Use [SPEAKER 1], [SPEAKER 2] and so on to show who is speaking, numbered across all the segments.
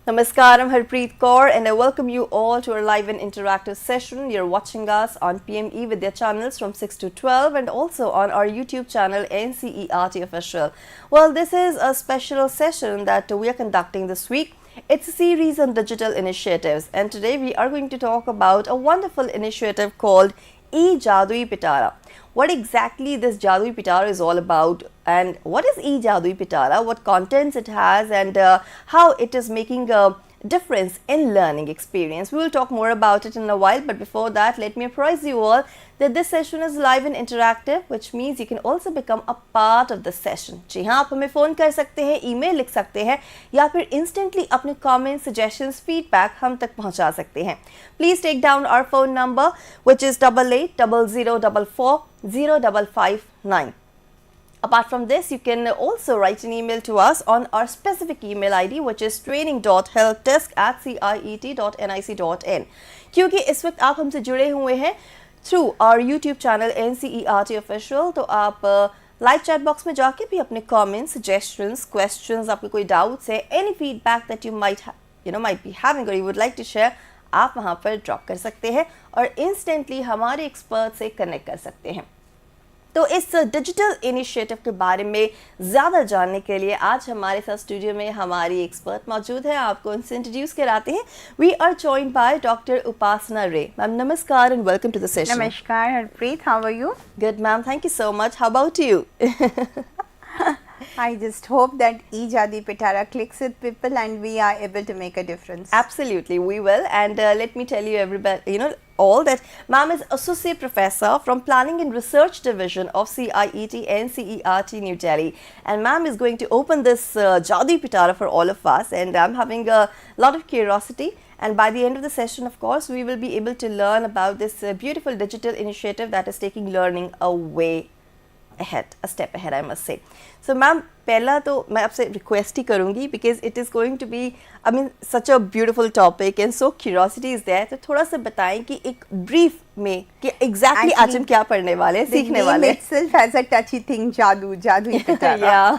[SPEAKER 1] Namaskar, I'm Harpreet Kaur and I welcome you all to our live and interactive session. You're watching us on PM eVIDYA channels from 6 to 12 and also on our YouTube channel NCERT Official. Well, this is a special session that we are conducting this week. It's a series on digital initiatives and today we are going to talk about a wonderful initiative called E-Jaadui Pitara. What exactly this Jaadui Pitara is all about and what is E-Jaadui Pitara, what contents it has and how it is making a difference in learning experience. We will talk more about it in a while, but before that let me apprise you all that this session is live and interactive, which means you can also become a part of the session. जी हाँ, आप हमें phone कर सकते हैं, email लिख सकते हैं या फिर instantly अपने comments, suggestions, feedback हम तक पहुँचा सकते हैं. Please take down our phone number which is 8800440559. Apart from this, you can also write an email to us on our specific email ID which is training.helpdesk@ciet.nic.in. क्योंकि इस वक्त आप हमसे जुड़े हुए हैं through our YouTube channel NCERT Official, तो आप लाइव चैट बॉक्स में जाके भी अपने comments, suggestions, questions, आपके कोई doubts है, any feedback that you might be having or you would like to share, आप वहाँ पर ड्रॉप कर सकते हैं और इंस्टेंटली हमारे एक्सपर्ट से कनेक्ट कर सकते हैं. तो इस डिजिटल इनिशिएटिव के बारे में ज़्यादा जानने के लिए आज हमारे साथ स्टूडियो में हमारी एक्सपर्ट मौजूद है. आपको उनसे इंट्रोड्यूस कराते हैं. We are joined by doctor Upasana Ray. Ma'am नमस्कार and welcome to the session.
[SPEAKER 2] नमस्कार Harpreet, how are you?
[SPEAKER 1] Good ma'am, thank you so much. How about you?
[SPEAKER 2] I just hope that E-Jaadui Pitara clicks with people and we are able to make a difference.
[SPEAKER 1] Absolutely, we will. And let me tell you everybody, all that ma'am is Associate Professor from Planning and Research Division of CIET NCERT New Delhi. And ma'am is going to open this Jaadui Pitara for all of us. And I'm having a lot of curiosity. And by the end of the session, of course, we will be able to learn about this beautiful digital initiative that is taking learning a step ahead, I must say. So ma'am, पहला तो मैं आपसे request ही करूँगी because it is going to be, I mean, such a beautiful topic and so curiosity is there. तो थोड़ा सा बताएं कि एक brief में कि exactly आज हम क्या पढ़ने वाले हैं, सीखने वाले हैं.
[SPEAKER 2] Itself has a touchy thing, Jaadui Pitara.
[SPEAKER 1] Yeah.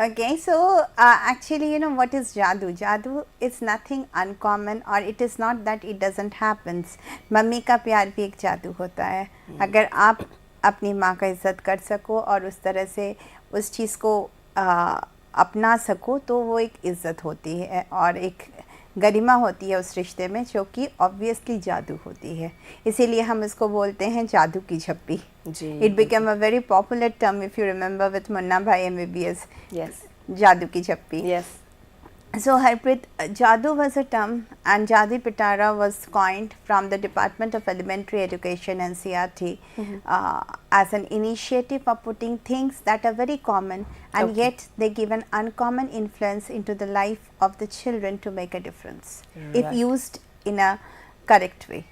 [SPEAKER 2] Okay, so actually, what is Jaadu? Jaadu is nothing uncommon or it is not that it doesn't happen. Mummy का प्यार भी एक जादू होता है. अगर आप अपनी माँ का इज़्ज़त कर सको और उस तरह से उस चीज़ को अपना सको तो वो एक इज़्ज़त होती है और एक गरिमा होती है उस रिश्ते में, जो कि ऑब्वियसली जादू होती है. इसीलिए हम इसको बोलते हैं जादू की झप्पी. It become a very popular term if you remember with Munna Bhai MBBS.
[SPEAKER 1] Yes.
[SPEAKER 2] जादू की झप्पी.
[SPEAKER 1] Yes.
[SPEAKER 2] So Harpreet, Jaadu was a term and Jaadui Pitara was coined from the Department of Elementary Education NCERT as an initiative for putting things that are very common and yet they give an uncommon influence into the life of the children to make a difference if used in a correct way.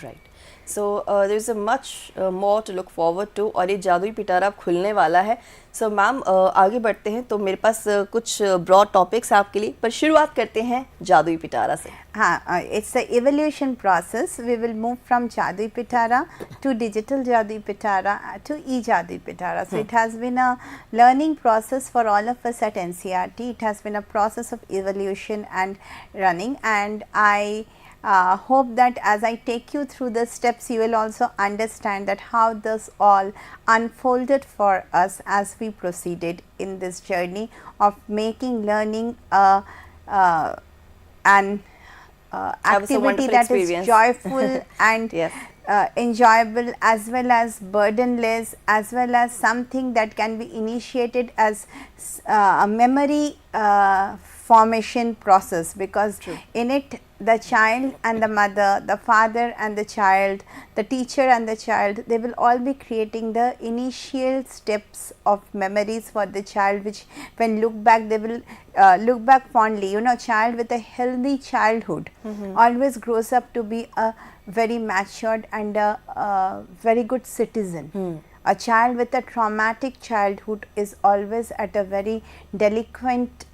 [SPEAKER 1] Right. So there is a much more to look forward to और ये जादुई पिटारा अब खुलने वाला है. So ma'am आगे बढ़ते हैं तो मेरे पास कुछ broad topics आपके लिए, पर शुरुआत करते हैं जादुई पिटारा से.
[SPEAKER 2] हाँ, it's the evolution process. We will move from Jaadui Pitara to digital Jaadui Pitara to E-Jaadui Pitara. So it has been a learning process for all of us at NCERT. It has been a process of evolution and running, and I hope that as I take you through the steps, you will also understand that how this all unfolded for us as we proceeded in this journey of making learning an activity that is joyful and enjoyable, as well as burdenless, as well as something that can be initiated as a memory formation process, because in it the child and the mother, the father and the child, the teacher and the child, they will all be creating the initial steps of memories for the child, which when look back they will look back fondly. Child with a healthy childhood always grows up to be a very matured and a very good citizen. A child with a traumatic childhood is always at a very delinquent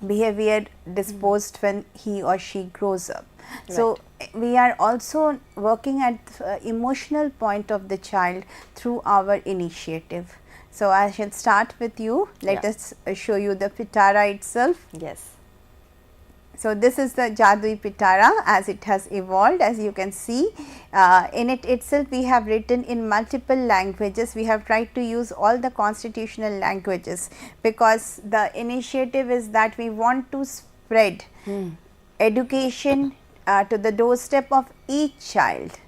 [SPEAKER 2] behavior disposed when he or she grows up. Right. So we are also working at emotional point of the child through our initiative. So I shall start with you. Let us show you the Pitara itself.
[SPEAKER 1] Yes.
[SPEAKER 2] So this is the E-Jaadui Pitara as it has evolved. As you can see, in it itself we have written in multiple languages. We have tried to use all the constitutional languages, because the initiative is that we want to spread education to the doorstep of each child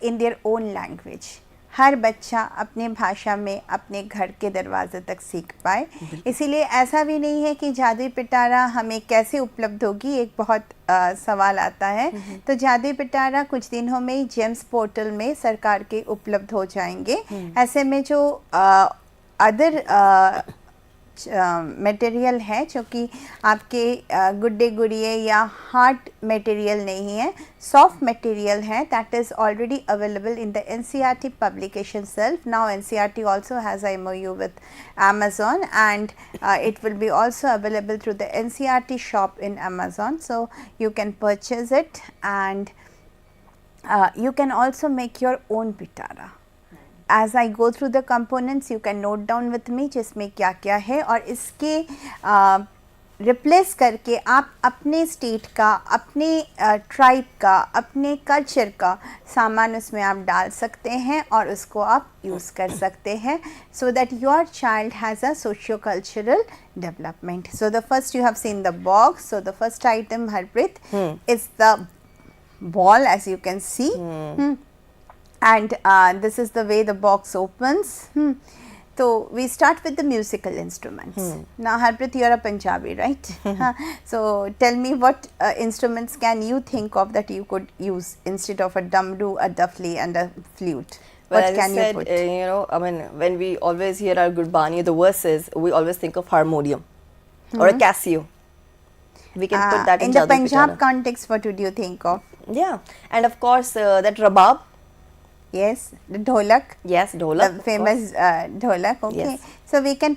[SPEAKER 2] in their own language. हर बच्चा अपने भाषा में अपने घर के दरवाजे तक सीख पाए. इसीलिए ऐसा भी नहीं है कि जादुई पिटारा हमें कैसे उपलब्ध होगी, एक बहुत सवाल आता है. तो जादुई पिटारा कुछ दिनों में ही जेम्स पोर्टल में सरकार के उपलब्ध हो जाएंगे. ऐसे में जो अदर मटेरियल है जो कि आपके गुड्डे गुड़िए या हार्ड मटेरियल नहीं है, सॉफ्ट मटेरियल है, that is already available in the NCERT publication self. Now NCERT also has a MOU with Amazon, and it will be also available through the NCERT shop in Amazon. So you can purchase it, and you can also make your own pitara. As I go through the components, you can note down with me जिसमें क्या क्या है, और इसके replace करके आप अपने state का, अपने ट्राइब का, अपने कल्चर का सामान उसमें आप डाल सकते हैं और उसको आप यूज़ कर सकते हैं, so that your child has a socio-cultural development. So the first you have seen the box. So the first item, Harpreet, is the ball, as you can see. And this is the way the box opens. So we start with the musical instruments. Now Harpreet, you are a Punjabi, right? So tell me, what instruments can you think of that you could use instead of a damru, a dafli and a flute?
[SPEAKER 1] Well,
[SPEAKER 2] what can
[SPEAKER 1] you
[SPEAKER 2] put?
[SPEAKER 1] You know, I mean, when we always hear our Gurbani, the verses, we always think of harmonium or a Casio. We can put that in
[SPEAKER 2] the Punjab context. What would you think of?
[SPEAKER 1] Yeah, and of course that rabab.
[SPEAKER 2] Yes, the dholak.
[SPEAKER 1] Yes, dholak.
[SPEAKER 2] The famous dholak. Okay.
[SPEAKER 1] Yes.
[SPEAKER 2] So we can,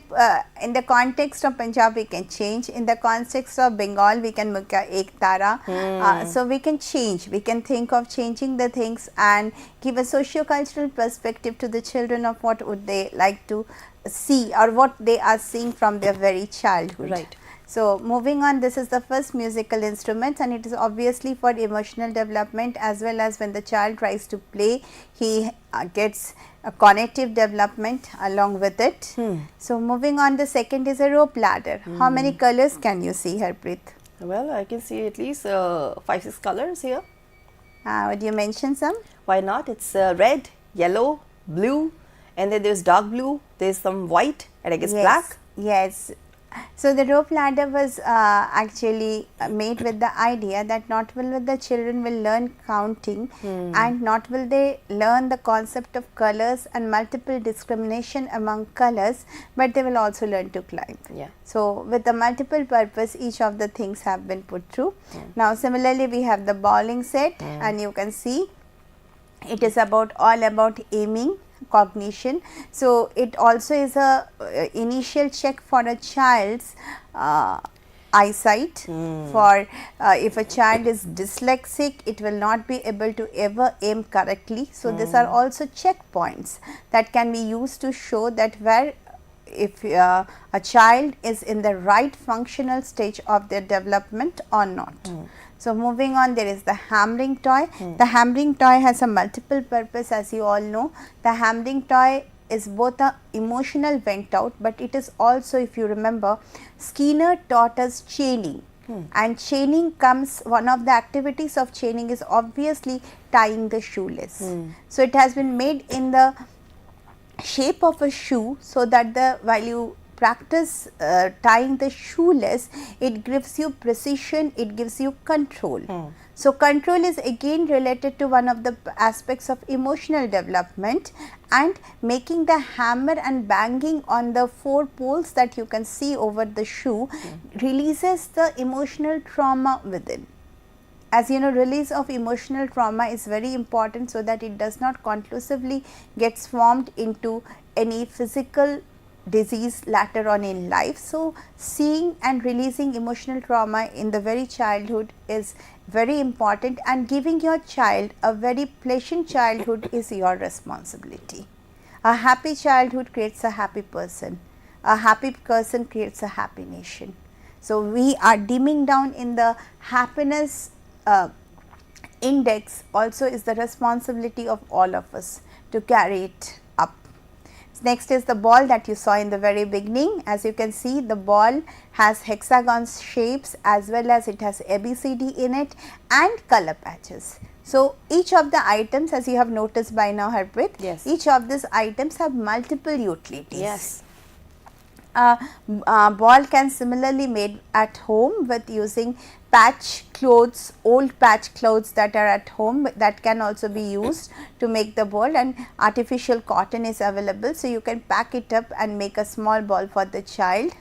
[SPEAKER 2] in the context of Punjab, we can change. In the context of Bengal, we can make ek tara. So we can change. We can think of changing the things and give a socio-cultural perspective to the children of what would they like to see or what they are seeing from their very childhood.
[SPEAKER 1] Right.
[SPEAKER 2] So moving on, this is the first musical instrument, and it is obviously for emotional development, as well as when the child tries to play, he gets a cognitive development along with it. So moving on, the second is a rope ladder. How many colors can you see, Harpreet?
[SPEAKER 1] Well, I can see at least 5-6 colors here.
[SPEAKER 2] Would you mention some?
[SPEAKER 1] Why not? It's red, yellow, blue, and then there's dark blue, there's some white, and I guess black.
[SPEAKER 2] Yes. So the rope ladder was actually made with the idea that not will the children will learn counting, and not will they learn the concept of colors and multiple discrimination among colors, but they will also learn to climb.
[SPEAKER 1] Yeah.
[SPEAKER 2] So with the multiple purpose, each of the things have been put through. Now similarly, we have the bowling set, and you can see it is all about aiming, cognition. So it also is a initial check for a child's eyesight. For if a child is dyslexic, it will not be able to ever aim correctly. So these are also checkpoints that can be used to show that where if a child is in the right functional stage of their development or not. So moving on, there is the hammering toy. The hammering toy has a multiple purpose, as you all know. The hammering toy is both a emotional vent out, but it is also, if you remember, Skinner taught us chaining. And chaining comes, one of the activities of chaining is obviously tying the shoelace. So it has been made in the shape of a shoe, so that while you practice tying the shoelace, it gives you precision, it gives you control. So control is again related to one of the aspects of emotional development, and making the hammer and banging on the 4 poles that you can see over the shoe releases the emotional trauma within. As you know, release of emotional trauma is very important, so that it does not conclusively gets formed into any physical disease later on in life. So seeing and releasing emotional trauma in the very childhood is very important, and giving your child a very pleasant childhood is your responsibility. A happy childhood creates a happy person. A happy person creates a happy nation. So we are dimming down in the happiness index also is the responsibility of all of us to carry it up. Next is the ball that you saw in the very beginning. As you can see, the ball has hexagon shapes as well as it has ABCD in it and color patches. So each of the items, as you have noticed by now, Harpreet,
[SPEAKER 1] yes,
[SPEAKER 2] each of these items have multiple utilities.
[SPEAKER 1] Yes.
[SPEAKER 2] Ball can similarly made at home with using patch clothes, old patch clothes that are at home, that can also be used to make the ball, and artificial cotton is available. So you can pack it up and make a small ball for the child,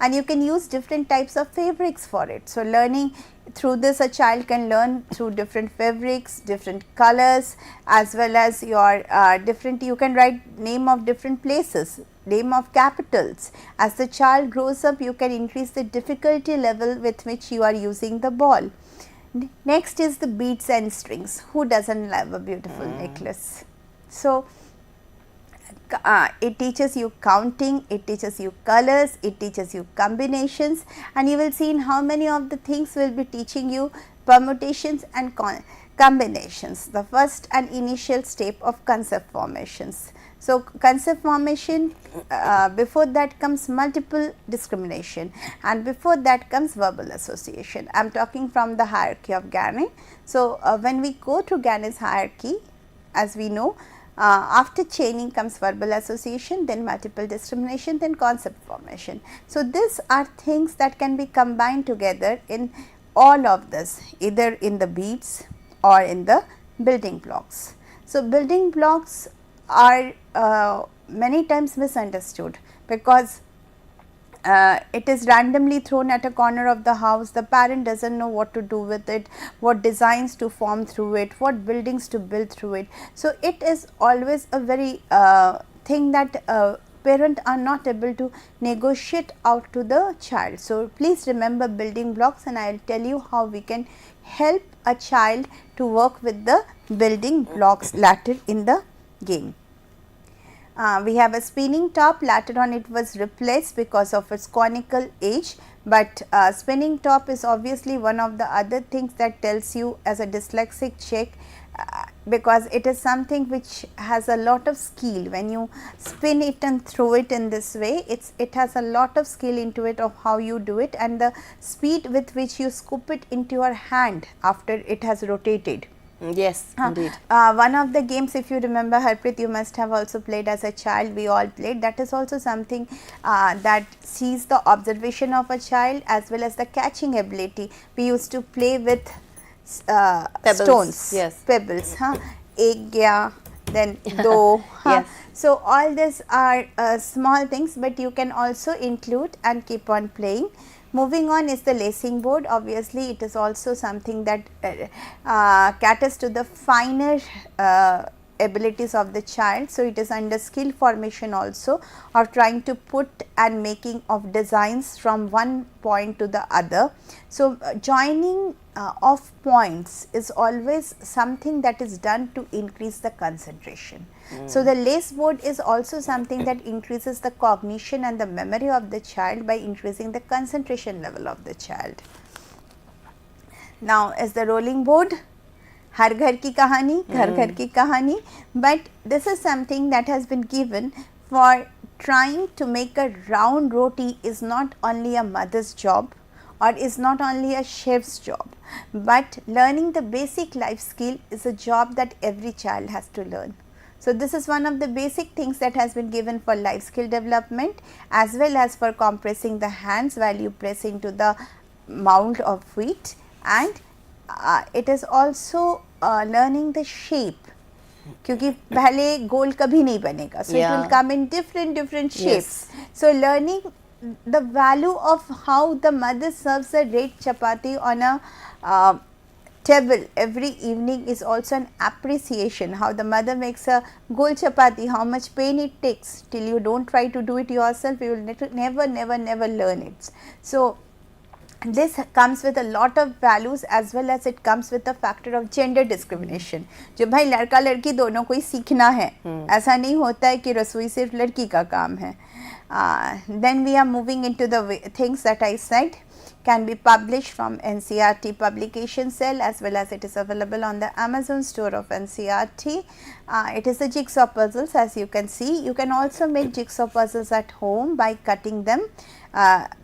[SPEAKER 2] and you can use different types of fabrics for it. So learning through this, a child can learn through different fabrics, different colors, as well as your different, you can write name of different places, name of capitals. As the child grows up, you can increase the difficulty level with which you are using the ball. Next is the beads and strings. Who doesn't love a beautiful necklace? So it teaches you counting, it teaches you colors, it teaches you combinations, and you will see in how many of the things will be teaching you permutations and combinations. The first and initial step of concept formations. So concept formation, before that comes multiple discrimination, and before that comes verbal association. I am talking from the hierarchy of Gane. So when we go to Gane's hierarchy, as we know, after chaining comes verbal association, then multiple discrimination, then concept formation. So these are things that can be combined together in all of this, either in the beads or in the building blocks. So building blocks are many times misunderstood, because it is randomly thrown at a corner of the house. The parent doesn't know what to do with it, what designs to form through it, what buildings to build through it. So it is always a very thing that parents are not able to negotiate out to the child. So please remember building blocks, and I will tell you how we can help a child to work with the building blocks later in the game. We have a spinning top. Later on it was replaced because of its conical edge, but spinning top is obviously one of the other things that tells you as a dyslexic check, because it is something which has a lot of skill. When you spin it and throw it in this way, it has a lot of skill into it of how you do it, and the speed with which you scoop it into your hand after it has rotated.
[SPEAKER 1] Yes, indeed.
[SPEAKER 2] One of the games, if you remember, Harpreet, you must have also played as a child, we all played. That is also something that sees the observation of a child as well as the catching ability. We used to play with stones,
[SPEAKER 1] yes,
[SPEAKER 2] pebbles, ek gaya, then do.
[SPEAKER 1] Yes.
[SPEAKER 2] So all these are small things, but you can also include and keep on playing. Moving on is the lacing board. Obviously, it is also something that caters to the finer abilities of the child. So it is under skill formation also, of trying to put and making of designs from one point to the other. So joining of points is always something that is done to increase the concentration. So the lace board is also something that increases the cognition and the memory of the child by increasing the concentration level of the child. Now is the rolling board. Har ghar ki kahani, ghar ghar ki kahani, but this is something that has been given for trying to make a round roti is not only a mother's job or is not only a chef's job, but learning the basic life skill is a job that every child has to learn. So this is one of the basic things that has been given for life skill development, as well as for compressing the hands while you press into the mound of wheat, and it is also learning the shape, क्योंकि पहले गोल कभी नहीं बनेगा, so it will come in different shapes. So learning the value of how the mother serves a red chapati on a table every evening is also an appreciation. How the mother makes a gol chapati, how much pain it takes. Till you don't try to do it yourself, you will never learn it. So this comes with a lot of values, as well as it comes with the factor of gender discrimination. जो भाई लड़का लड़की दोनों को ही सीखना है, ऐसा नहीं होता है कि रसोई सिर्फ लड़की का काम है. Then we are moving into the things that I said. can be published from NCERT publication cell, as well as it is available on the Amazon store of NCERT. It is the jigsaw puzzles, as you can see. You can also make jigsaw puzzles at home by cutting them,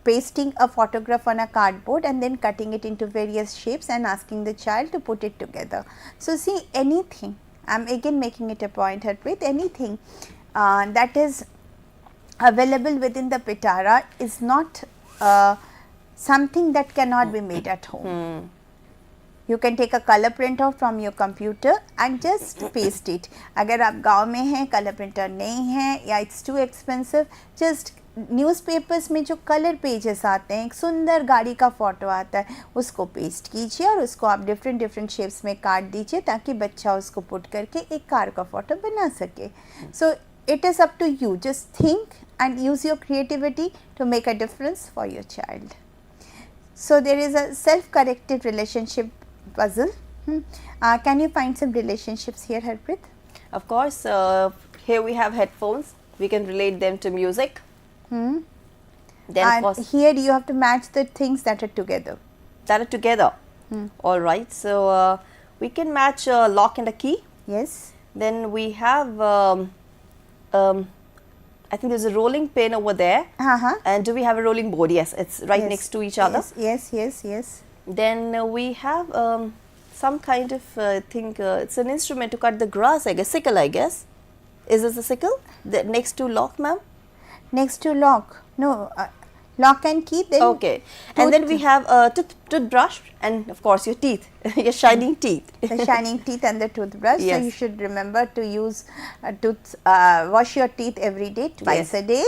[SPEAKER 2] pasting a photograph on a cardboard and then cutting it into various shapes and asking the child to put it together. So, see, anything, I am again making it a point, Harpreet, anything that is available within the Pitara is not something that cannot be made at home. You can take a color printer from your computer and just paste it. अगर आप गाँव में हैं, color printer नहीं है या it's too expensive, just newspapers में जो कलर पेजेस आते हैं, एक सुंदर गाड़ी का फ़ोटो आता है, उसको पेस्ट कीजिए और उसको आप डिफरेंट शेप्स में काट दीजिए ताकि बच्चा उसको पुट करके एक कार का फ़ोटो बना सके. सो it is up to you. Just think and use your creativity to make a difference for your child. So, there is a self-corrected relationship puzzle. Can you find some relationships here, Harpreet?
[SPEAKER 1] Of course, here we have headphones. We can relate them to music. Then
[SPEAKER 2] and of course, here you have to match the things that are together.
[SPEAKER 1] All right. So, we can match a lock and a key.
[SPEAKER 2] Yes.
[SPEAKER 1] Then we have I think there's a rolling pin over there. And do we have a rolling board? Yes, it's right next to each other.
[SPEAKER 2] Yes.
[SPEAKER 1] Then we have some kind of I think it's an instrument to cut the grass, I guess, sickle, I guess. Is this a sickle? Next to lock, ma'am?
[SPEAKER 2] Next to lock? No, lock and key. Then
[SPEAKER 1] okay. And then we have a toothbrush and of course your teeth, your shining teeth.
[SPEAKER 2] The shining teeth and the toothbrush.
[SPEAKER 1] Yes.
[SPEAKER 2] So, you should remember to use wash your teeth every day, twice a day.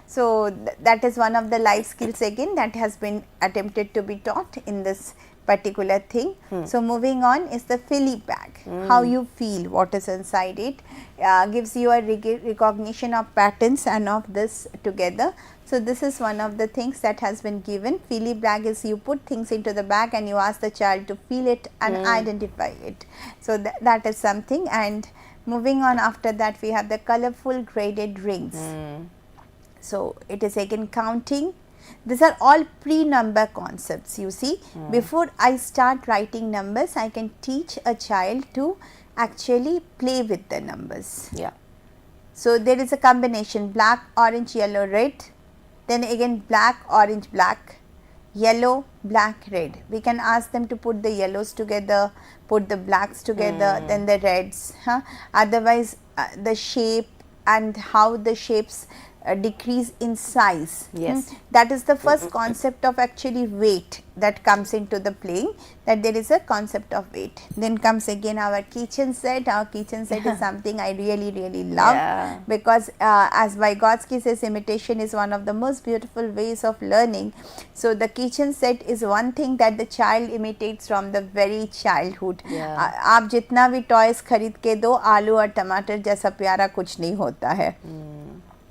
[SPEAKER 2] So, that is one of the life skills again that has been attempted to be taught in this particular thing. So, moving on is the Philly bag. How you feel, what is inside it, gives you a recognition of patterns and of this together. So, this is one of the things that has been given. Philly bag is you put things into the bag and you ask the child to feel it and identify it. So, that is something. And moving on, after that we have the colorful graded rings. So, it is again counting. These are all pre-number concepts, you see. Before I start writing numbers, I can teach a child to actually play with the numbers.
[SPEAKER 1] Yeah.
[SPEAKER 2] So, there is a combination black, orange, yellow, red. Then again black, orange, black, yellow, black, red. We can ask them to put the yellows together, put the blacks together, then the reds. Otherwise, the shape and how the shapes decrease in size.
[SPEAKER 1] Yes.
[SPEAKER 2] That is the first concept of actually weight that comes into the playing, that there is a concept of weight. Then comes again our kitchen set. Our kitchen set is something I really love, because as Vygotsky says, imitation is one of the most beautiful ways of learning. So, the kitchen set is one thing that the child imitates from the very childhood. आप जितना भी toys खरीद के दो, आलू और टमाटर जैसा प्यारा कुछ नहीं होता है.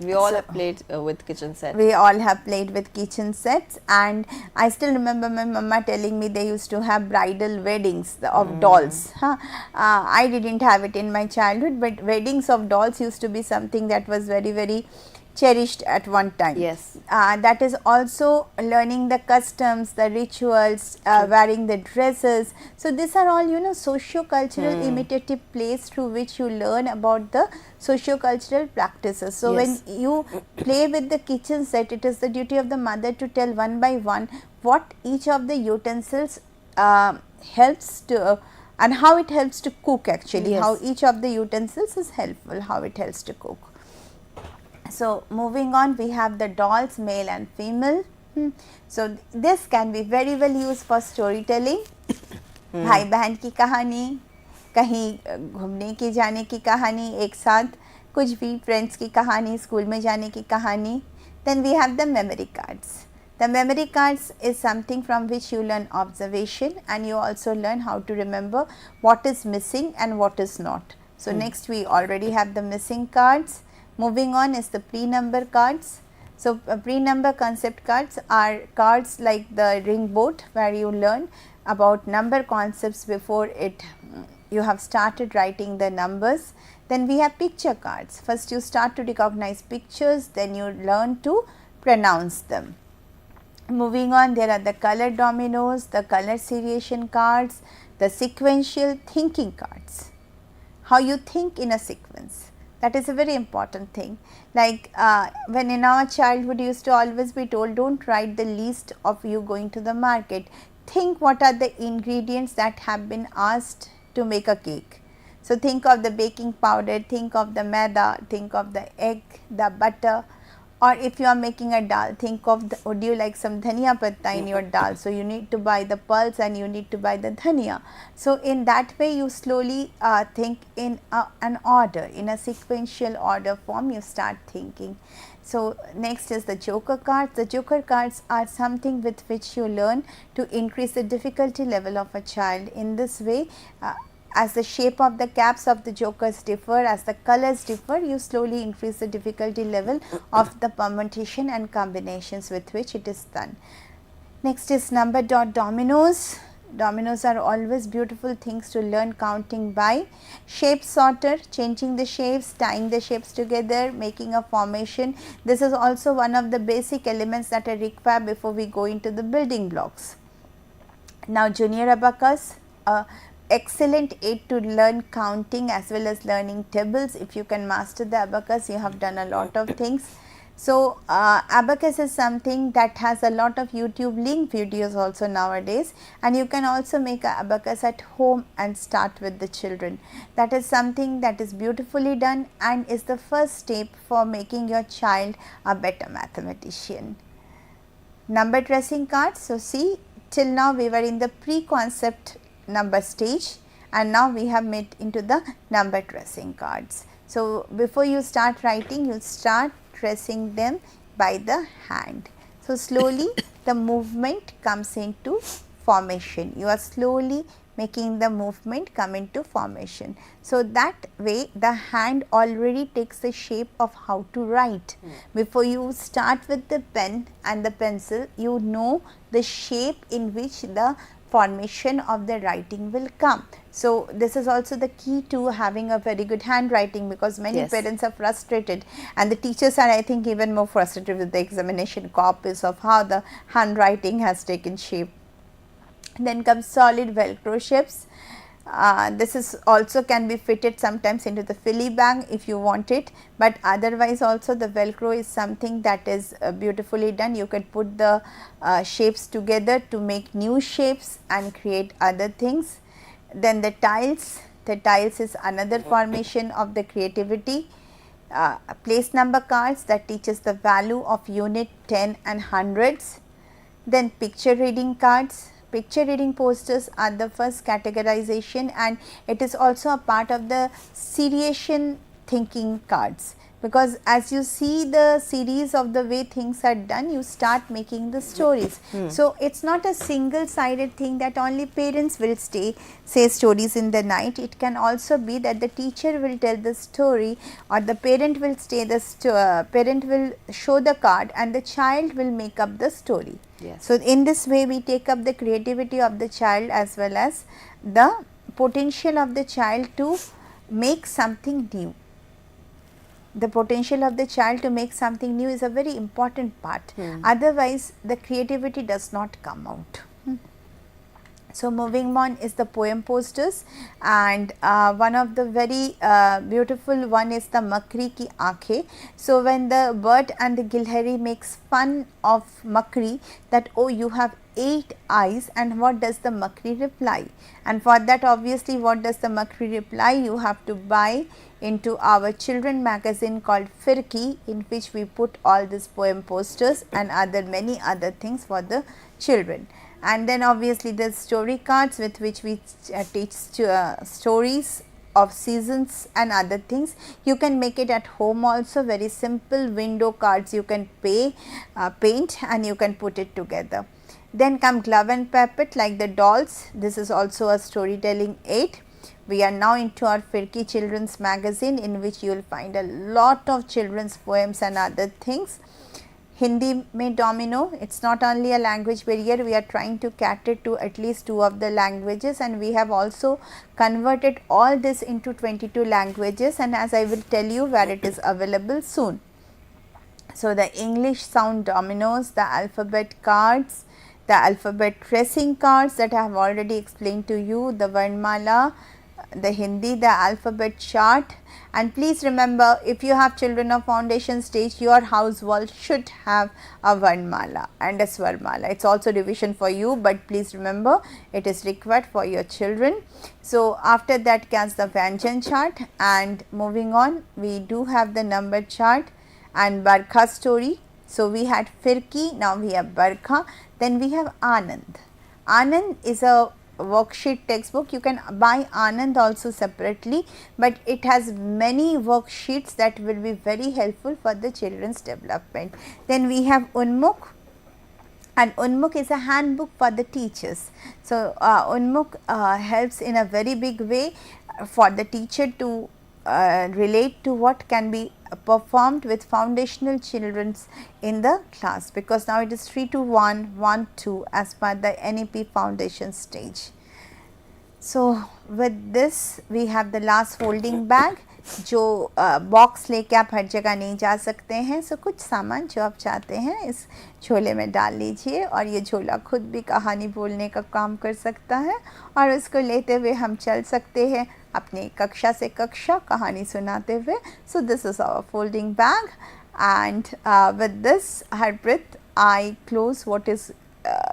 [SPEAKER 1] We all have played with kitchen sets.
[SPEAKER 2] We all have played with kitchen sets, and I still remember my mama telling me they used to have bridal weddings of dolls. I didn't have it in my childhood, but weddings of dolls used to be something that was very cherished at one time.
[SPEAKER 1] Yes.
[SPEAKER 2] That is also learning the customs, the rituals, wearing the dresses. So, these are all, you know, socio-cultural imitative plays through which you learn about the socio-cultural practices. So, when you play with the kitchen set, it is the duty of the mother to tell one by one what each of the utensils helps to and how it helps to cook actually, how each of the utensils is helpful, how it helps to cook. So, moving on, we have the dolls, male and female. So, this can be very well used for storytelling. भाई बहन की कहानी, कहीं घूमने की जाने की कहानी एक साथ, कुछ भी फ्रेंड्स की कहानी, स्कूल में जाने की कहानी. Then we have the memory cards. The memory cards is something from which you learn observation, and you also learn how to remember what is missing and what is not. So, next we already have the missing cards. Moving on is the pre-number cards. So, pre-number concept cards are cards like the ring board, where you learn about number concepts before you have started writing the numbers. Then we have picture cards. First you start to recognize pictures, then you learn to pronounce them. Moving on, there are the color dominoes, the color seriation cards, the sequential thinking cards. How you think in a sequence, that is a very important thing. Like when in our childhood used to always be told, don't write the list of you going to the market, think what are the ingredients that have been asked to make a cake. So think of the baking powder, think of the maida, think of the egg, the butter. Or if you are making a dal, think of would you like some dhania patta in your dal, so you need to buy the pulse and you need to buy the dhania. So in that way you slowly think in an order, in a sequential order form you start thinking. So next is the joker cards. The joker cards are something with which you learn to increase the difficulty level of a child. In this way, as the shape of the caps of the jokers differ, as the colors differ, you slowly increase the difficulty level of the permutation and combinations with which it is done. Next is number dot dominoes. Dominoes are always beautiful things to learn counting by. Shape sorter, changing the shapes, tying the shapes together, making a formation. This is also one of the basic elements that are required before we go into the building blocks. Now junior abacus, excellent aid to learn counting as well as learning tables. If you can master the abacus, you have done a lot of things. So abacus is something that has a lot of YouTube link videos also nowadays, and you can also make an abacus at home and start with the children. That is something that is beautifully done and is the first step for making your child a better mathematician. Number tracing cards. So see, till now we were in the pre-concept number stage, and now we have made into the number tracing cards. So before you start writing, you start tracing them by the hand. So slowly the movement comes into formation. You are slowly making the movement come into formation. So that way the hand already takes the shape of how to write. Before you start with the pen and the pencil, you know the shape in which the formation of the writing will come. So this is also the key to having a very good handwriting, because many parents are frustrated, and the teachers are, I think, even more frustrated with the examination copies of how the handwriting has taken shape. Then comes solid velcro shapes. This is also can be fitted sometimes into the filly bag if you want it, but otherwise also the velcro is something that is beautifully done. You can put the shapes together to make new shapes and create other things. Then the tiles is another formation of the creativity. Place number cards, that teaches the value of unit, 10 and hundreds. Then picture reading cards. Picture reading posters are the first categorization, and it is also a part of the seriation thinking cards, because as you see the series of the way things are done, you start making the stories. So it's not a single sided thing that only parents will say stories in the night. It can also be that the teacher will tell the story, or the parent will parent will show the card and the child will make up the story. So in this way we take up the creativity of the child as well as the potential of the child to make something new. The potential of the child to make something new is a very important part. Otherwise the creativity does not come out. So moving on is the poem posters, and one of the very beautiful one is the Makri ki aankhein. So when the bird and the gilhari makes fun of Makri, that oh, you have 8 eyes, and what does the Makri reply? And for that, obviously, what does the Makri reply? You have to buy into our children magazine called Firki, in which we put all these poem posters and many other things for the children. And then obviously the story cards, with which we teach stories of seasons and other things. You can make it at home also, very simple window cards you can paint and you can put it together. Then come glove and puppet like the dolls. This is also a storytelling aid. We are now into our Firki children's magazine, in which you will find a lot of children's poems and other things. Hindi mein domino, it is not only a language barrier, we are trying to cater to at least 2 of the languages, and we have also converted all this into 22 languages, and as I will tell you where it is available soon. So the English sound dominoes, the alphabet cards, the alphabet tracing cards that I have already explained to you, the Varnmala, the Hindi, the alphabet chart. And please remember, if you have children of foundation stage, your house wall should have a Varnmala and a Swarmala. It's also revision for you, but please remember it is required for your children. So after that comes the Vyanjan chart, and moving on, we do have the number chart and Barkha story. So we had Firki, now we have Barkha, then we have Anand. Anand is a worksheet textbook. You can buy Anand also separately, but it has many worksheets that will be very helpful for the children's development. Then we have Unmukh, and Unmukh is a handbook for the teachers. So Unmukh helps in a very big way for the teacher to relate to what can be performed with foundational children's in the class, because now it is 3 to 1, 1 2 as per the NEP foundation stage. So with this we have the last folding bag, जो box लेके आप हर जगह नहीं जा सकते हैं. सो कुछ सामान जो आप चाहते हैं इस झोले में डाल लीजिए, और ये झोला खुद भी कहानी बोलने का काम कर सकता है, और उसको लेते हुए हम चल सकते हैं अपने कक्षा से कक्षा कहानी सुनाते हुए. So this is our folding bag, and with this Harpreet, I close what is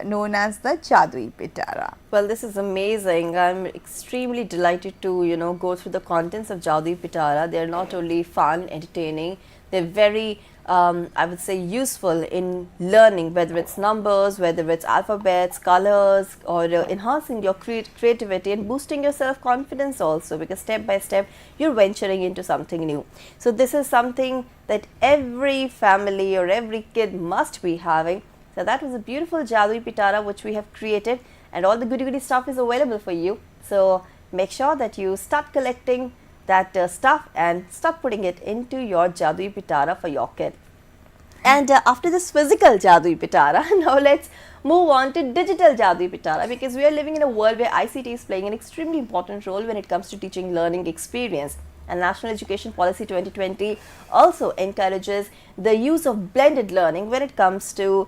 [SPEAKER 2] known as the Jaadui Pitara.
[SPEAKER 1] Well, this is amazing. I'm extremely delighted to, go through the contents of Jaadui Pitara. They're not only fun, entertaining, they're very, I would say, useful in learning, whether it's numbers, whether it's alphabets, colors, or enhancing your creativity and boosting your self-confidence also, because step by step, you're venturing into something new. So this is something that every family or every kid must be having. So that was a beautiful Jaadui Pitara which we have created, and all the goody stuff is available for you. So make sure that you start collecting that stuff and start putting it into your Jaadui Pitara for your kid. And after this physical Jaadui Pitara, now let's move on to digital Jaadui Pitara, because we are living in a world where ICT is playing an extremely important role when it comes to teaching learning experience. And National Education Policy 2020 also encourages the use of blended learning when it comes to,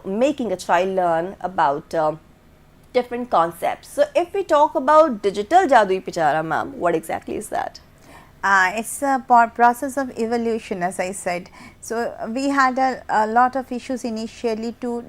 [SPEAKER 1] making a child learn about different concepts. So if we talk about digital Jaadui Pitara, ma'am, what exactly is that?
[SPEAKER 2] It's a process of evolution, as I said. So we had a lot of issues initially to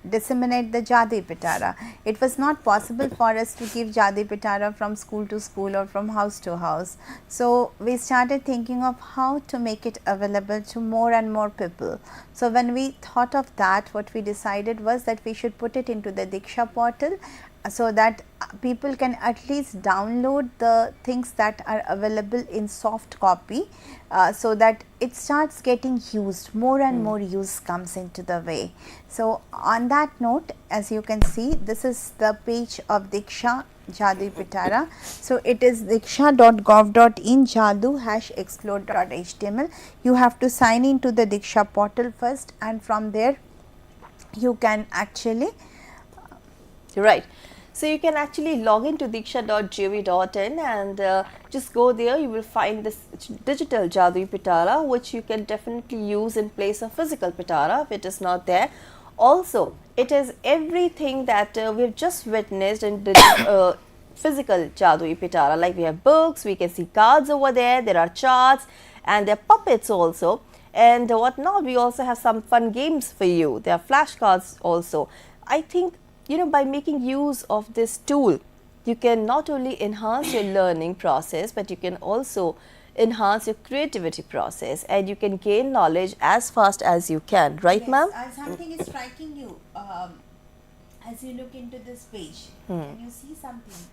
[SPEAKER 2] disseminate the Jaadui Pitara. It was not possible for us to give Jaadui Pitara from school to school or from house to house. So we started thinking of how to make it available to more and more people. So when we thought of that, what we decided was that we should put it into the Diksha portal, so that people can at least download the things that are available in soft copy, so that it starts getting used, more and more use comes into the way. So on that note, as you can see, this is the page of Diksha Jaadui Pitara. So it is diksha.gov.in jadu #explore.html. You have to sign into the Diksha portal first, and from there you can actually
[SPEAKER 1] right. So you can actually log into diksha.gov.in and just go there. You will find this digital Jaadui Pitara, which you can definitely use in place of physical Pitara if it is not there. Also, it is everything that we've just witnessed in physical Jaadui Pitara. Like we have books, we can see cards over there, there are charts, and there are puppets also. And whatnot, we also have some fun games for you. There are flashcards also. I think, by making use of this tool, you can not only enhance your learning process, but you can also enhance your creativity process, and you can gain knowledge as fast as you can. Right,
[SPEAKER 2] yes,
[SPEAKER 1] ma'am?
[SPEAKER 2] Something is striking you as you look into this page. Can you see something?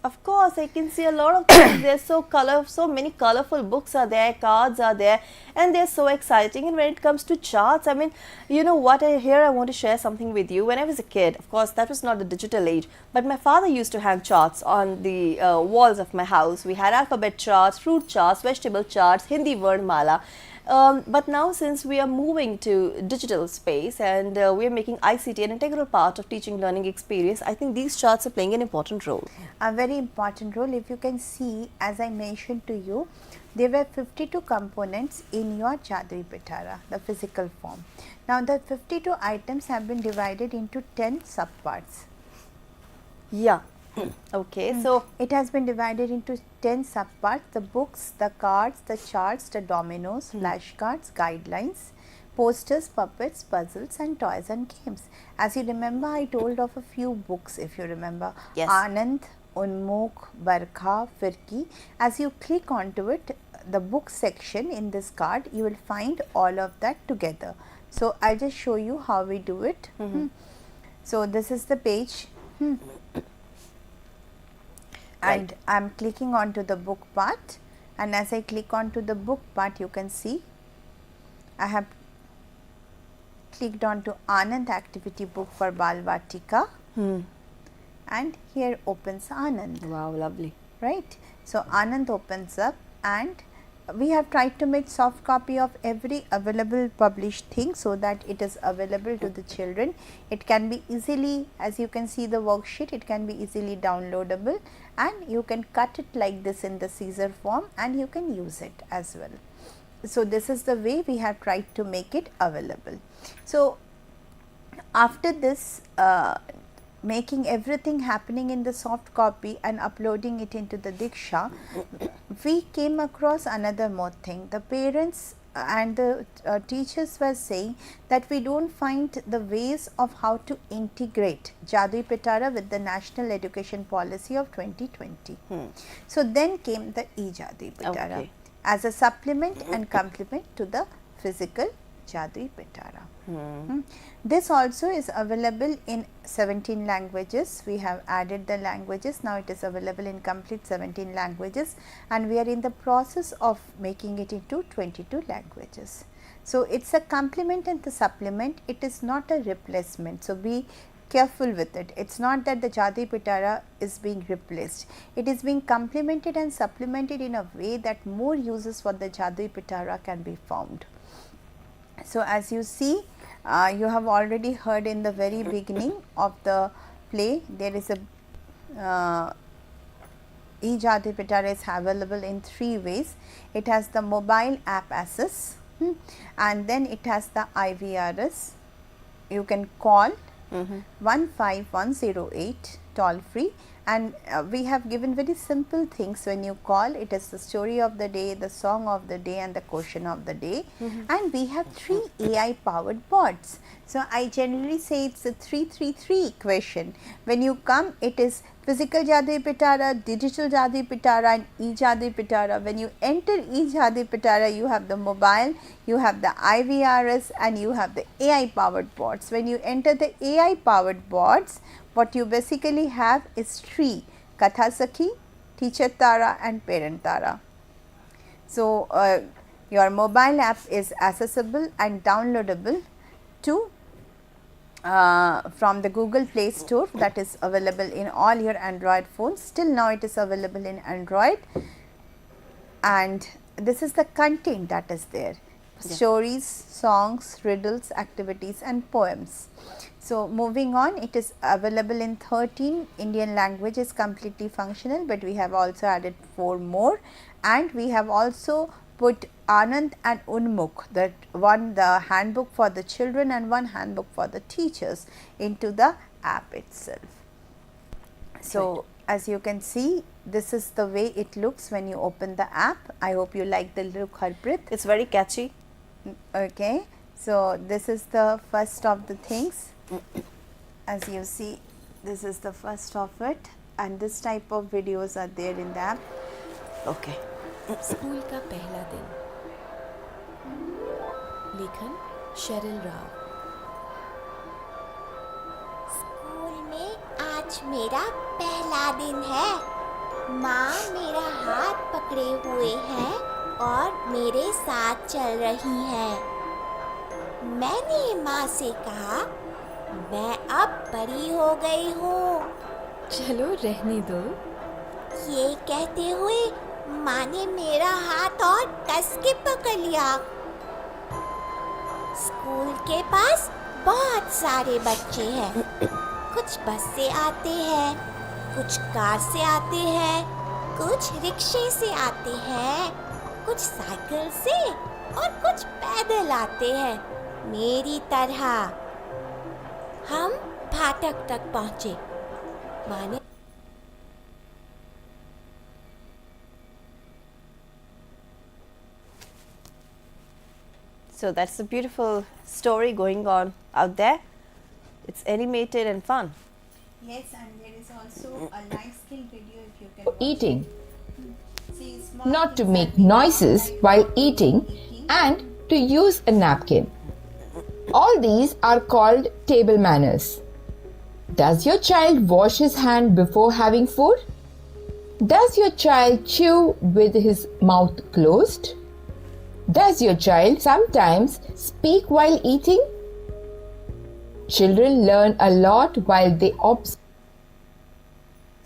[SPEAKER 1] Of course, I can see a lot of things. There's so many colorful books are there, cards are there, and they're so exciting. And when it comes to charts, I mean, I want to share something with you. When I was a kid, of course, that was not the digital age, but my father used to hang charts on the walls of my house. We had alphabet charts, fruit charts, vegetable charts, Hindi word mala. But now, since we are moving to digital space and we are making ICT an integral part of teaching learning experience, I think these charts are playing an important role.
[SPEAKER 2] A very important role. If you can see, as I mentioned to you, there were 52 components in your Jaadui Pitara, the physical form. Now, the 52 items have been divided into 10 subparts.
[SPEAKER 1] Yeah. Okay, so
[SPEAKER 2] it has been divided into 10 subparts: the books, the cards, the charts, the dominoes, flashcards, guidelines, posters, puppets, puzzles and toys and games. As you remember, I told of a few books, if you remember.
[SPEAKER 1] Yes.
[SPEAKER 2] Anand, Unmukh, Barkha, Firki. As you click onto it, the book section in this card, you will find all of that together. So, I will just show you how we do it. So, this is the page. And I am clicking onto the book part, and as I click onto the book part, you can see I have clicked onto Anand activity book for Balvatika, and here opens Anand.
[SPEAKER 1] Wow, lovely.
[SPEAKER 2] Right. So, Anand opens up, and we have tried to make soft copy of every available published thing so that it is available to the children. It can be easily, as you can see the worksheet, it can be easily downloadable, and you can cut it like this in the scissor form and you can use it as well. So, this is the way we have tried to make it available. So, after this making everything happening in the soft copy and uploading it into the Diksha, we came across another more thing. The parents and the teachers were saying that we don't find the ways of how to integrate Jaadui Pitara with the National Education Policy of 2020. So, then came the E-Jaadui Pitara as a supplement and complement to the physical Jaadui Pitara. This also is available in 17 languages. We have added the languages. Now, it is available in complete 17 languages, and we are in the process of making it into 22 languages. So, it is a complement and the supplement. It is not a replacement. So, be careful with it. It is not that the Jaadui Pitara is being replaced. It is being complemented and supplemented in a way that more uses for the Jaadui Pitara can be found. So, as you see, you have already heard in the very beginning of the play, there is a E-Jaadui Pitara is available in 3 ways. It has the mobile app access, and then it has the IVRS. You can call 15108 toll free, and we have given very simple things. When you call, it is the story of the day, the song of the day and the question of the day, and we have 3 AI powered bots. So, I generally say it is a 333 question. When you come, it is physical Jaadui Pitara, digital Jaadui Pitara and E-Jaadui Pitara. When you enter E-Jaadui Pitara, you have the mobile, you have the IVRS and you have the AI powered bots. When you enter the AI powered bots, what you basically have is 3: Katha Sakhi, Teacher Tara and Parent Tara. So, your mobile app is accessible and downloadable to from the Google Play Store, that is available in all your Android phones. Till now it is available in Android, and this is the content that is there: stories, songs, riddles, activities and poems. So, moving on, it is available in 13 Indian languages, completely functional, but we have also added 4 more, and we have also put Anand and Unmukh, that one the handbook for the children and one handbook for the teachers, into the app itself. So, as you can see, this is the way it looks when you open the app. I hope you like the look, Harpreet.
[SPEAKER 1] It's very catchy.
[SPEAKER 2] Okay. So, this is the first of the things. As you see, this is the first of it, and this type of videos are there in the app.
[SPEAKER 1] Okay.
[SPEAKER 3] School का पहला दिन, लेखन Sherrill Rao.
[SPEAKER 4] School में आज मेरा पहला दिन है। माँ मेरा हाथ पकड़े हुए है और मेरे साथ चल रही है। मैंने माँ से कहा, मैं अब बड़ी हो गई हूँ।
[SPEAKER 3] चलो रहने दो।
[SPEAKER 4] ये कहते हुए माँ ने मेरा हाथ और कस के पकड़ लिया स्कूल के पास बहुत सारे बच्चे हैं। कुछ बस से आते हैं, कुछ कार से आते हैं, कुछ रिक्शे से आते हैं, कुछ साइकिल से और कुछ पैदल आते हैं। मेरी तरह हम फाटक तक पहुँचे। माने
[SPEAKER 1] So that's a beautiful story going on out there. It's animated and fun.
[SPEAKER 2] Yes, and there is also a life skill video if you can watch
[SPEAKER 5] Eating.
[SPEAKER 2] See, small
[SPEAKER 5] Not to
[SPEAKER 2] kids
[SPEAKER 5] make
[SPEAKER 2] are doing
[SPEAKER 5] noises
[SPEAKER 2] like
[SPEAKER 5] while eating and to use a napkin. All these are called table manners. Does your child wash his hand before having food? Does your child chew with his mouth closed? Does your child sometimes speak while eating? Children learn a lot while they observe.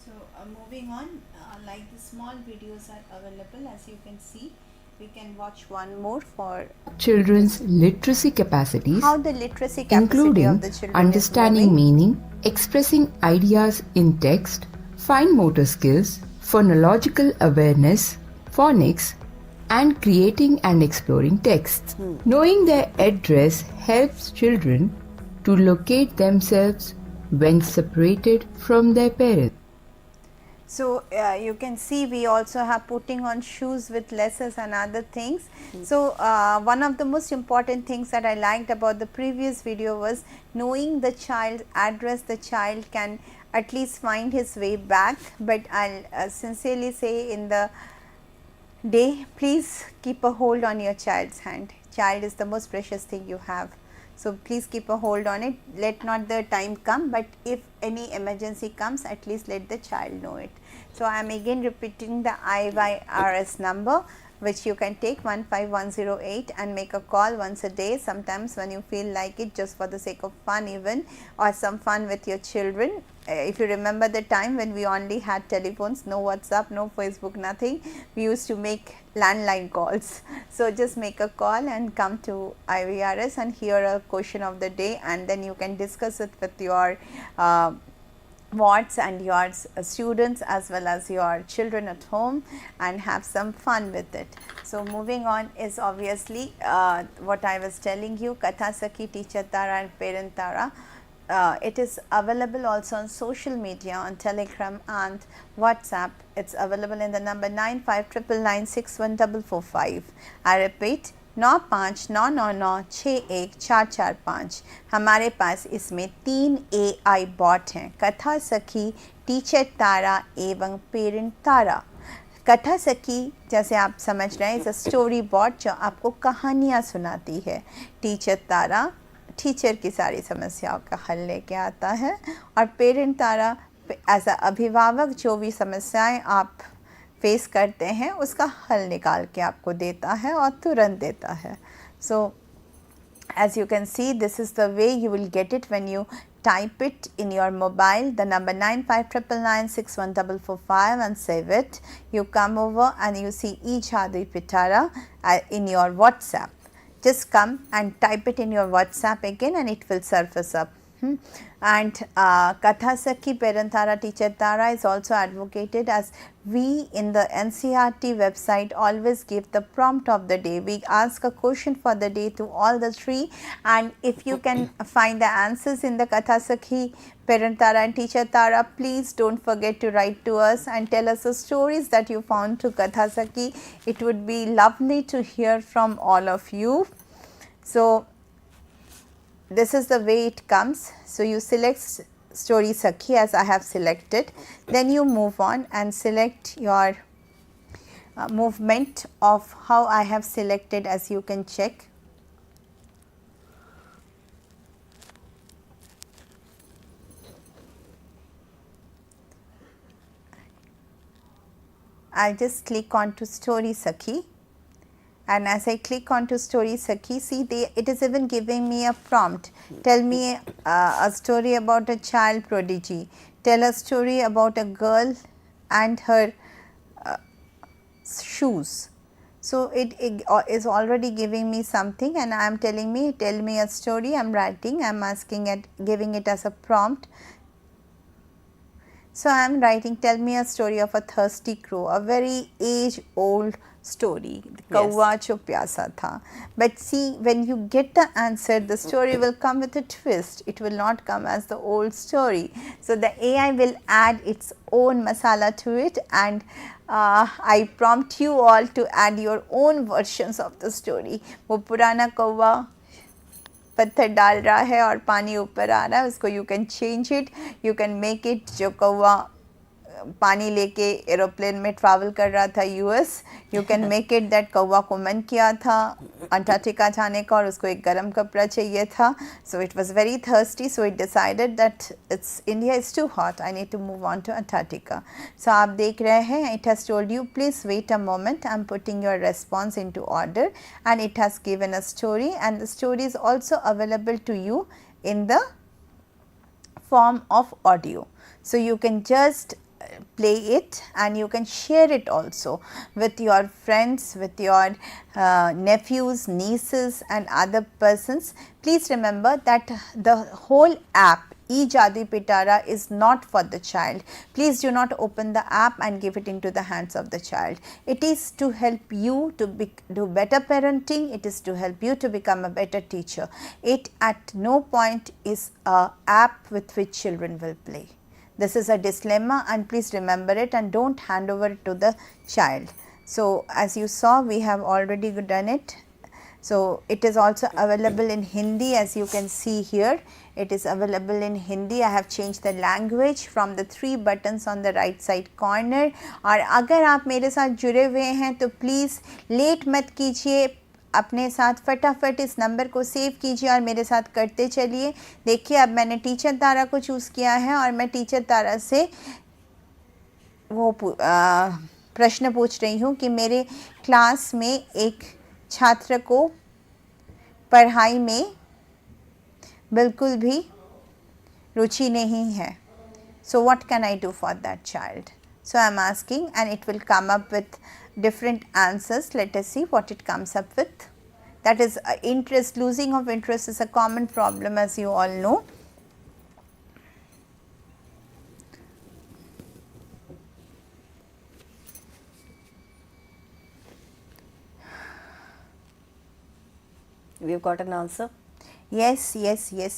[SPEAKER 2] So moving on, like the small videos are available, as you can see. We can watch one more for
[SPEAKER 5] Children's literacy capacities,
[SPEAKER 2] how the literacy capacity
[SPEAKER 5] including
[SPEAKER 2] of the children
[SPEAKER 5] understanding
[SPEAKER 2] is moving.
[SPEAKER 5] meaning, expressing ideas in text, fine motor skills, phonological awareness, phonics, and creating and exploring texts. Knowing their address helps children to locate themselves when separated from their parents.
[SPEAKER 2] So you can see we also have putting on shoes with laces and other things. So one of the most important things that I liked about the previous video was knowing the child's address. The child can at least find his way back, but I'll sincerely say in the day, please keep a hold on your child's hand. Child is the most precious thing you have. So please keep a hold on it. Let not the time come, but if any emergency comes, at least let the child know it. So I am again repeating the IYRS number, which you can take 15108 and make a call once a day, sometimes when you feel like it, just for the sake of fun even, or some fun with your children. If you remember the time when we only had telephones, no WhatsApp, no Facebook, nothing, we used to make landline calls. So just make a call and come to IVRS and hear a question of the day, and then you can discuss it with your wards and your students as well as your children at home and have some fun with it. So moving on is obviously what I was telling you, Katha Sakhi, Teacher Tara and Parent Tara. It is available also on social media, on Telegram and WhatsApp. It's available in the number 9599961445. I repeat, 9599961445. हमारे पास इसमें 3 AI bot हैं, कथा सखी, teacher तारा एवं parent तारा। कथा सखी, जैसे आप समझ रहे हैं, इस स्टोरी बॉट जो आपको कहानियाँ सुनाती है। टीचर तारा टीचर की सारी समस्याओं का हल लेके आता है, और पेरेंट तारा एज अ अभिभावक जो भी समस्याएं आप फेस करते हैं उसका हल निकाल के आपको देता है और तुरंत देता है। सो as you can see, this is the way you will get it when you type it in your mobile, the number 9599961445, and save it. You come over and you see E-Jaadui Pitara in your WhatsApp. Just come and type it in your WhatsApp again and it will surface up. And Katha Sakhi, Parent Tara, Teacher Tara is also advocated as we in the NCRT website always give the prompt of the day. We ask a question for the day to all the three, and if you can find the answers in the Katha Sakhi, Parent Tara and Teacher Tara, please don't forget to write to us and tell us the stories that you found to Katha Sakhi. It would be lovely to hear from all of you. So this is the way it comes. So you select Story Sakhi as I have selected, then you move on and select your movement of how I have selected, as you can check. I'll just click on to Story Sakhi. And as I click on to Story Sakhi, see it is even giving me a prompt. Tell me a story about a child prodigy. Tell a story about a girl and her shoes. So it is already giving me something, and I am telling me, tell me a story. I am writing, I am asking it, giving it as a prompt. So I am writing, tell me a story of a thirsty crow, a very age old story. Kauwa jo pyasa tha. But see, when you get the answer, the story will come with a twist. It will not come as the old story. So the AI will add its own masala to it, and I prompt you all to add your own versions of the story. वो पुराना कौवा पत्थर डाल रहा है और पानी ऊपर आ रहा है, उसको you can change it, you can make it जो कौवा पानी लेके एरोप्लेन में ट्रैवल कर रहा था US, you can make it that कौवा को मन किया था अंटार्कटिका जाने का और उसको एक गर्म कपड़ा चाहिए था. So it was very thirsty, so it decided that India is too hot, I need to move on to Antarctica. So आप देख रहे हैं, it has told you please wait a moment, I am putting your response into order, and it has given a story, and the story is also available to you in the form of audio. So you can just play it, and you can share it also with your friends, with your nephews, nieces and other persons. Please remember that the whole app E-Jaadui Pitara is not for the child. Please do not open the app and give it into the hands of the child. It is to help you to do better parenting. It is to help you to become a better teacher. It at no point is a app with which children will play. This is a disclaimer, and please remember it and don't hand over it to the child. So as you saw, we have already done it. So it is also available in Hindi, as you can see here. It is available in Hindi. I have changed the language from the 3 buttons on the right side corner. और अगर आप मेरे साथ जुड़े हुए हैं तो please let मत कीजिए, अपने साथ फटाफट इस नंबर को सेव कीजिए और मेरे साथ करते चलिए. देखिए, अब मैंने टीचर तारा को चूज़ किया है और मैं टीचर तारा से वो प्रश्न पूछ रही हूँ कि मेरे क्लास में एक छात्र को पढ़ाई में बिल्कुल भी रुचि नहीं है. So what can I do for that child? So I am asking, and it will come up with different answers. Let us see what it comes up with. That is interest. Losing of interest is a common problem, as you all know.
[SPEAKER 1] We have got an answer.
[SPEAKER 2] Yes,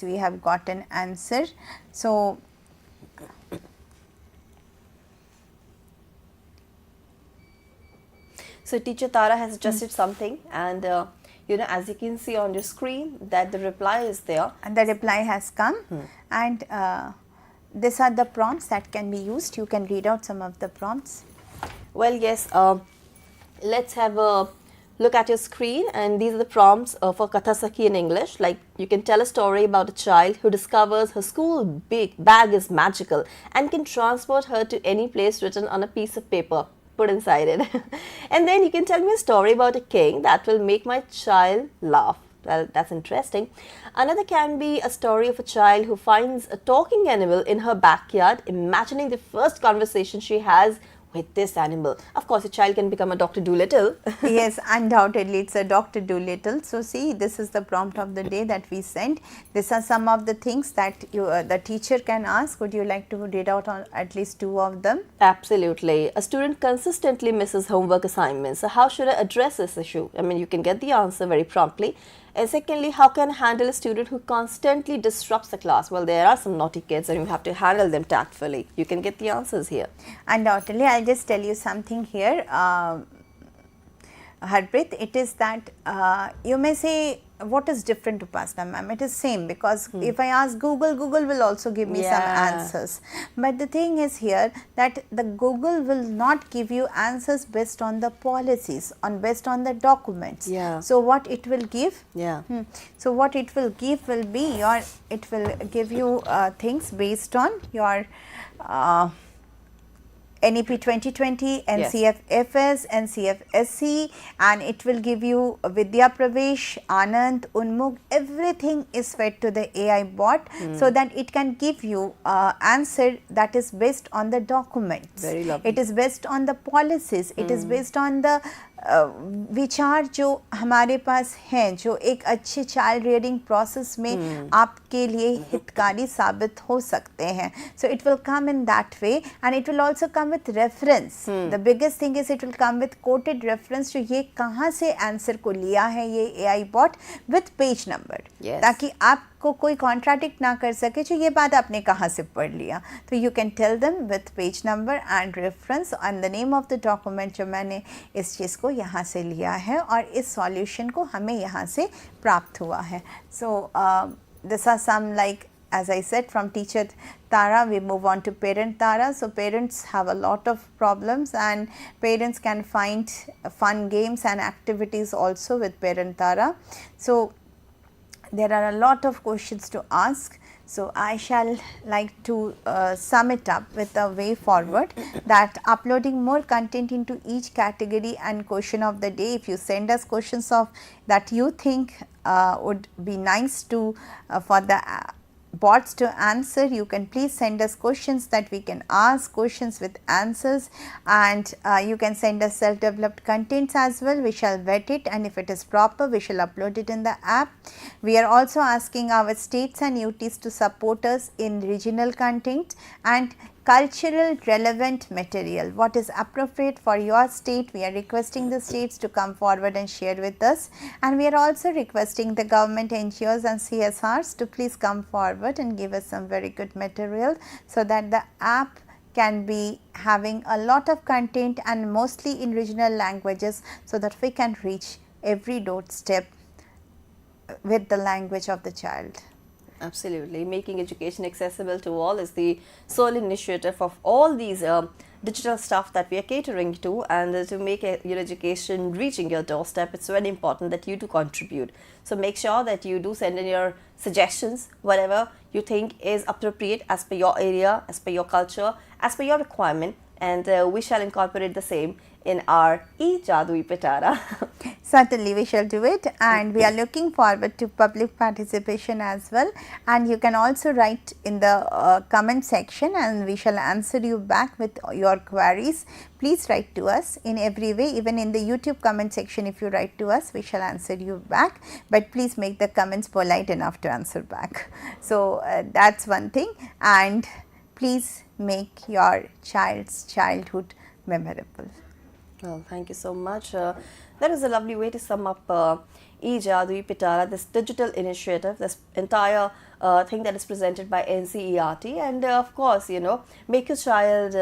[SPEAKER 2] we have got an answer. So
[SPEAKER 1] teacher Tara has suggested something, and as you can see on your screen that the reply is there.
[SPEAKER 2] And the reply has come, and these are the prompts that can be used. You can read out some of the prompts.
[SPEAKER 1] Well, yes, let's have a look at your screen, and these are the prompts for Katha Sakhi in English. Like, you can tell a story about a child who discovers her school bag is magical and can transport her to any place written on a piece of paper put inside it. And then you can tell me a story about a king that will make my child laugh. Well, that's interesting. Another can be a story of a child who finds a talking animal in her backyard, imagining the first conversation she has with this animal. Of course, a child can become a Dr. Dolittle.
[SPEAKER 2] Yes, undoubtedly, it's a Dr. Dolittle. So see, this is the prompt of the day that we sent. These are some of the things that the teacher can ask. Would you like to read out on at least 2 of them?
[SPEAKER 1] Absolutely. A student consistently misses homework assignments. So how should I address this issue? I mean, you can get the answer very promptly. And secondly, how can I handle a student who constantly disrupts the class? Well, there are some naughty kids and you have to handle them tactfully. You can get the answers here.
[SPEAKER 2] Undoubtedly, I'll just tell you something here, Harpreet. It is that you may say, what is different, Upasana ma'am? It is same, because if I ask Google, Google will also give me some answers. But the thing is here that the Google will not give you answers based on the policies, based on the documents. So what it will give? So what it will give will be it will give you things based on your NEP 2020, NCFFS, NCFSC, and it will give you Vidya Pravesh, Anand, Unmug. Everything is fed to the AI bot so that it can give you answer that is based on the documents.
[SPEAKER 1] Very lovely.
[SPEAKER 2] It is based on the policies. It is based on the विचार जो हमारे पास हैं, जो एक अच्छे child rearing process में आपके लिए हितकारी साबित हो सकते हैं. So it will come in that way, and it will also come with reference. The biggest thing is it will come with quoted reference to ये कहाँ से आंसर को लिया है ये AI bot with page number.
[SPEAKER 1] Yes.
[SPEAKER 2] ताकि आपको कोई कॉन्ट्राडिक्ट ना कर सके जो ये बात आपने कहाँ से पढ़ लिया. तो you can tell them with page number and reference and the name of the document जो मैंने इस चीज़ को यहाँ से लिया है और इस सॉल्यूशन को हमें यहाँ से प्राप्त हुआ है. So this are some like as I said from teacher Tara, we move on to parent Tara. So parents have a lot of problems, and parents can find fun games and activities also with parent Tara. So there are a lot of questions to ask. So I shall like to sum it up with a way forward that uploading more content into each category and question of the day. If you send us questions of that you think would be nice to for the bots to answer, you can please send us questions that we can ask, questions with answers, and you can send us self-developed contents as well. We shall vet it, and if it is proper, we shall upload it in the app. We are also asking our states and UTs to support us in regional content and cultural relevant material. What is appropriate for your state? We are requesting the states to come forward and share with us, and we are also requesting the government NGOs and CSRs to please come forward and give us some very good material so that the app can be having a lot of content and mostly in regional languages so that we can reach every doorstep with the language of the child.
[SPEAKER 1] Absolutely. Making education accessible to all is the sole initiative of all these digital stuff that we are catering to, and to make your education reaching your doorstep, it's very important that you do contribute. So make sure that you do send in your suggestions, whatever you think is appropriate as per your area, as per your culture, as per your requirement, and we shall incorporate the same in our E-Jaadui Pitara.
[SPEAKER 2] Certainly we shall do it, and we are looking forward to public participation as well, and you can also write in the comment section and we shall answer you back with your queries. Please write to us in every way, even in the YouTube comment section. If you write to us, we shall answer you back, but please make the comments polite enough to answer back. So that's one thing, and please make your child's childhood memorable.
[SPEAKER 1] Well, thank you so much. That is a lovely way to sum up E-Jaadui Pitara, this digital initiative, this entire thing that is presented by NCERT, and of course, you know, make your child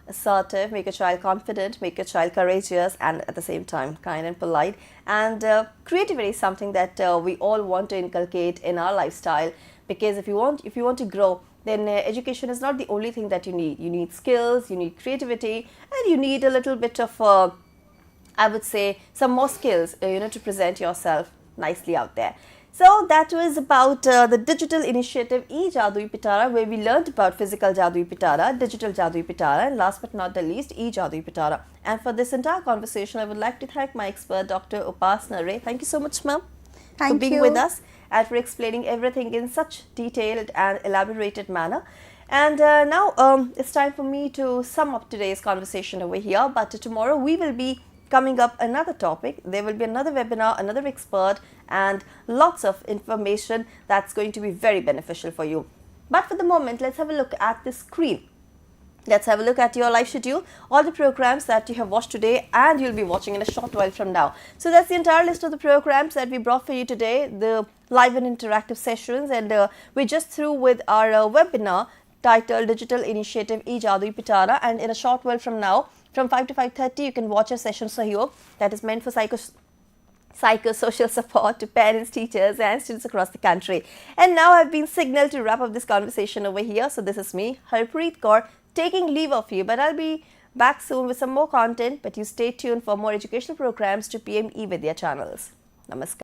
[SPEAKER 1] assertive, make your child confident, make your child courageous, and at the same time kind and polite. And creativity is something that we all want to inculcate in our lifestyle, because if you want to grow, then education is not the only thing that you need. You need skills, you need creativity, and you need a little bit of, I would say, some more skills, you know, to present yourself nicely out there. So that was about the digital initiative E-Jaadui Pitara, where we learned about physical Jaadui Pitara, digital Jaadui Pitara, and last but not the least, E-Jaadui Pitara. And for this entire conversation, I would like to thank my expert, Dr. Upasana Ray. Thank you so much, ma'am, for being with us and for explaining everything in such detailed and elaborated manner. And now it's time for me to sum up today's conversation over here. But tomorrow we will be coming up another topic. There will be another webinar, another expert, and lots of information that's going to be very beneficial for you. But for the moment, let's have a look at the screen. Let's have a look at your live schedule, all the programs that you have watched today and you'll be watching in a short while from now. So that's the entire list of the programs that we brought for you today, the live and interactive sessions, and we're just through with our webinar titled Digital Initiative E-Jaadui Pitara, and in a short while from now, from 5 to 5:30, you can watch a session Sahyog that is meant for psychosocial support to parents, teachers and students across the country. And now I've been signaled to wrap up this conversation over here. So this is me, Harpreet Kaur, taking leave of you, but I'll be back soon with some more content. But you stay tuned for more educational programs to PM eVIDYA channels. Namaskar.